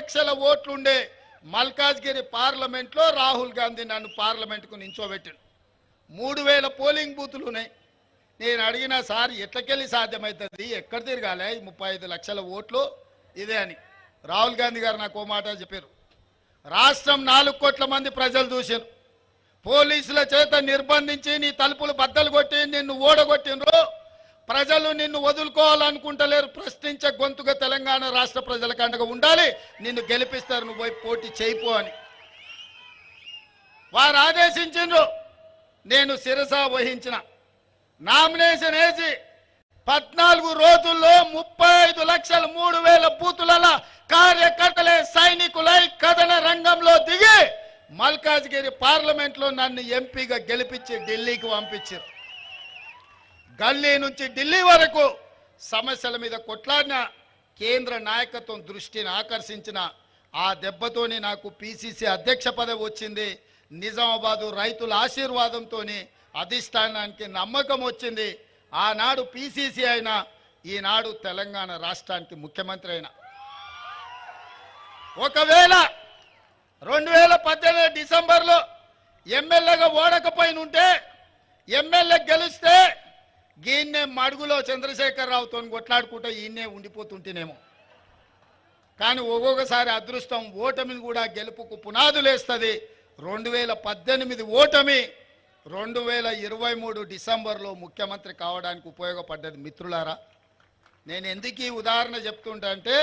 లక్షల ఓట్లుండే మల్కాజ్గిరి పార్లమెంట్లో రాహుల్ గాంధీ నన్ను పార్లమెంటుకు నించోబెట్టాడు. 3000 పోలింగ్ బూతులు ఉన్నాయి. నేను అడిగినా సార్ ఎట్లకెళ్ళి సాధ్యమవుతుంది, ఎక్కడ తిరగాలి 35 లక్షల ఓట్లు ఇదే అని. రాహుల్ గాంధీ గారు నాకు ఓ మాట చెప్పారు, రాష్ట్రం 4 కోట్ల మంది ప్రజలు చూశారు, పోలీసుల చేత నిర్బంధించి నీ తలుపులు బద్దలు కొట్టి నిన్ను ఓడగొట్టినరు, ప్రజలు నిన్ను వదులుకోవాలనుకుంటలేరు, ప్రశ్నించే గొంతుగా తెలంగాణ రాష్ట్ర ప్రజలకు అండగా ఉండాలి, నిన్ను గెలిపిస్తారు, నువ్వు పోయి పోటీ చేయిపో అని వారు ఆదేశించిండ్రు. నేను శిరస వహించిన. నామినేషన్ వేసి 14 రోజుల్లో 35,03,000 బూతుల కార్యకర్తలే సైనికులై కథన రంగంలో దిగి మల్కాజ్గిరి పార్లమెంట్లో నన్ను ఎంపీగా గెలిపించి ఢిల్లీకి పంపించారు. గల్లీ నుంచి ఢిల్లీ వరకు సమస్యల మీద కొట్లాడిన కేంద్ర నాయకత్వం దృష్టిని ఆకర్షించిన ఆ దెబ్బతోని నాకు పిసిసి అధ్యక్ష పదవి వచ్చింది. నిజామాబాదు రైతుల ఆశీర్వాదంతో అధిష్టానానికి నమ్మకం వచ్చింది. ఆనాడు పిసిసి అయినా ఈనాడు తెలంగాణ రాష్ట్రానికి ముఖ్యమంత్రి అయినా. ఒకవేళ 2018 డిసెంబర్లో ఎమ్మెల్యేగా ఓడకపోయినుంటే, ఎమ్మెల్యే గెలిస్తే ఈయన్నే మడుగులో చంద్రశేఖరరావుతో కొట్లాడుకుంటూ ఈయన్నే ఉండిపోతుంటేనేమో. కానీ ఒక్కొక్కసారి అదృష్టం ఓటమిని కూడా గెలుపుకు పునాదులేస్తుంది. 2018 ఓటమి 2023 డిసెంబర్లో ముఖ్యమంత్రి కావడానికి ఉపయోగపడ్డది. మిత్రులారా, నేను ఎందుకు ఈ ఉదాహరణ చెప్తుంటా అంటే,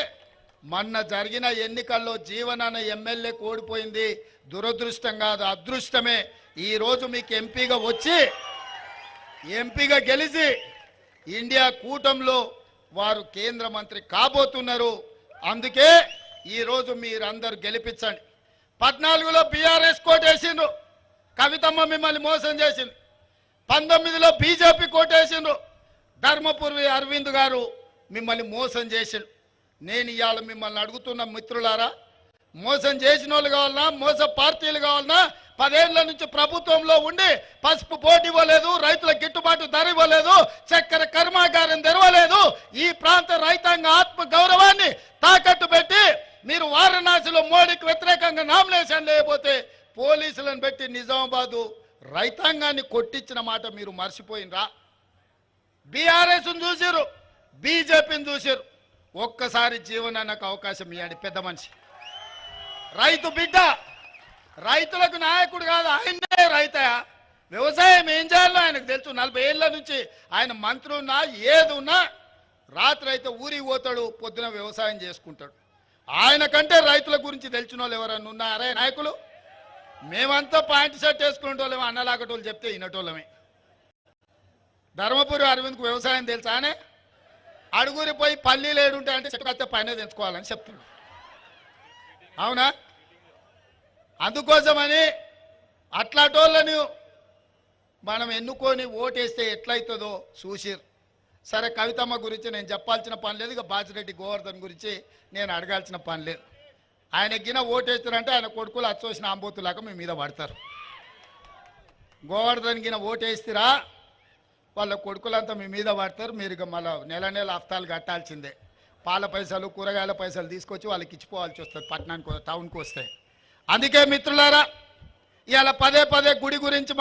మొన్న జరిగిన ఎన్నికల్లో జీవనాన్న ఎమ్మెల్యే ఓడిపోయింది దురదృష్టం కాదు, అదృష్టమే. ఈరోజు మీకు ఎంపీగా వచ్చి ఎంపీగా గెలిచి ఇండియా కూటమిలో వారు కేంద్ర మంత్రి కాబోతున్నారు. అందుకే ఈరోజు మీరందరూ గెలిపించండి. 14లో బీఆర్ఎస్ కోటేసిండ్రు, కవితమ్మ మిమ్మల్ని మోసం చేసింది. 19లో బీజేపీ కోటేసిండ్రు, ధర్మపురి అరవింద్ గారు మిమ్మల్ని మోసం చేసిండు. నేను ఇవాళ మిమ్మల్ని అడుగుతున్న మిత్రులారా, మోసం చేసిన వాళ్ళు కావాలన్నా, మోస పార్టీలు కావాలన్నా, 10 ఏళ్ల నుంచి ప్రభుత్వంలో ఉండి పసుపు బోర్డు ఇవ్వలేదు, రైతుల గిట్టుబాటు ధర ఇవ్వలేదు, చక్కెర కర్మాగారం తెరవలేదు, ఈ ప్రాంత రైతాంగ ఆత్మ గౌరవాన్ని తాకట్టు పెట్టి మీరు వారణాసిలో మోడీకి వ్యతిరేకంగా నామినేషన్ లేకపోతే పోలీసులను పెట్టి నిజామాబాదు రైతాంగాన్ని కొట్టించిన మాట మీరు మర్చిపోయినరా? బీఆర్ఎస్ను చూసిరు, బీజేపీని చూసిరు. ఒక్కసారి జీవనానికి అవకాశం ఇవ్వండి. పెద్ద మనిషి, రైతు బిడ్డ, రైతులకు నాయకుడు కాదు, ఆయనే రైతయా. వ్యవసాయం ఏం చేయాలో ఆయనకు తెలుసు. 40 ఏళ్ల నుంచి ఆయన మంత్రి ఉన్నా ఏది ఉన్నా రాత్రి అయితే ఊరికి పోతాడు, పొద్దున వ్యవసాయం చేసుకుంటాడు. ఆయన కంటే రైతుల గురించి తెలిసిన వాళ్ళు ఎవరన్నా ఉన్నారే నాయకులు? మేమంతా పాయింట్ షర్ట్ వేసుకునేటోళ్ళమే, అన్నలాగటోళ్ళు చెప్తే వినటోళ్ళమే. ధర్మపురి అరవింద్కు వ్యవసాయం తెలుసానే? అడుగురి పోయి పల్లీలు ఏడుంటాయంటే చెట్టుకత్తే పైన తెంచుకోవాలని చెప్తాడు. అవునా? అందుకోసమని అట్లాటోళ్ళని మనం ఎన్నుకొని ఓటేస్తే ఎట్లయితుందో చూసిరు. సరే, కవితమ్మ గురించి నేను చెప్పాల్సిన పని లేదు, ఇక బాజిరెడ్డి గోవర్ధన్ గురించి నేను అడగాల్సిన పని లేదు. ఆయన గిన ఓటేస్తారంటే ఆయన కొడుకులు అచ్చోసిన ఆంబోతులాగా మీ మీద పడతారు. గోవర్ధన్ గిన ఓటేస్తారా వాళ్ళ కొడుకులంతా మీ మీద పడతారు. మీరు ఇక మళ్ళీ నెల హఫ్తాలు కట్టాల్సిందే. పాల పైసలు, కూరగాయల పైసలు తీసుకొచ్చి వాళ్ళకి ఇచ్చిపోవాల్సి వస్తుంది పట్టణానికి, టౌన్కి వస్తే. అందుకే మిత్రులారా, ఇవాళ పదే గుడి గురించి